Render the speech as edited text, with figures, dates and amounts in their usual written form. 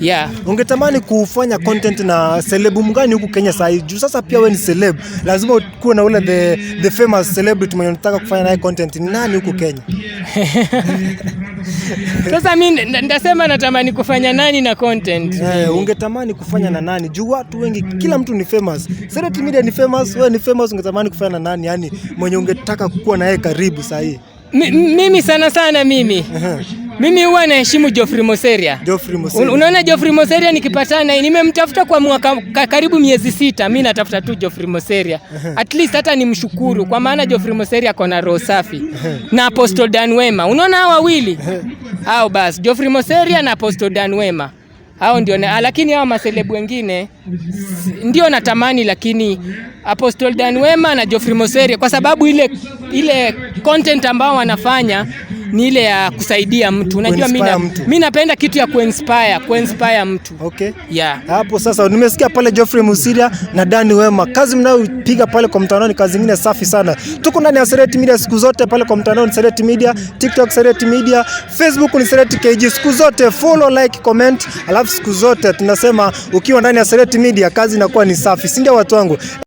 Yeah. Ungetamani kufanya content na celeb mgani huku Kenya sasa hivi? Juu sasa pia wewe ni celeb. Lazima kuwe na ule the famous celebrity mwenye unataka kufanya naye content. Ni nani huku Kenya? Sasa mimi ndasema natamani kufanya nani na content. Ungetamani kufanya na nani? Juu watu wengi, kila mtu ni famous. Sereti Media ni famous, wewe ni famous, ungetamani kufanya na nani? Yaani mwenye ungetaka kuwa naye karibu sasa hivi. Mimi sana mimi. Mimi huwa naheshimu Geoffrey Moseria. Unaona Geoffrey Moseria nikipatana nimemtafuta kwa mwaka karibu miezi 6. Mimi natafuta tu Geoffrey Moseria. At least hata nimshukuru kwa maana Geoffrey Moseria kona roho safi. Na Apostle Dan Wema. Unaona hao wawili? Hao basi Geoffrey Moseria na Apostle Dan Wema. Hao ndio lakini hao maselebu wengine ndio natamani, lakini Apostle Dan Wema na Geoffrey Moseria kwa sababu ile content ambao wanafanya ni ile ya kusaidia mtu. Unajua mimi napenda kitu ya kuinspire mtu. Okay. Yeah. Hapo sasa nimesikia pale Geoffrey Moseria na Dan Wema. Kazi mnayopiga pale kwa mtandao ni kazi nyingine safi sana. Tuko ndani ya Sereti Media siku zote pale kwa mtandao ni Sereti Media, TikTok Sereti Media, Facebook ni Sereti KG. Siku zote follow, like, comment. Alafu siku zote tunasema ukiwa ndani ya Sereti Media kazi inakuwa ni safi. Si ndio watu wangu?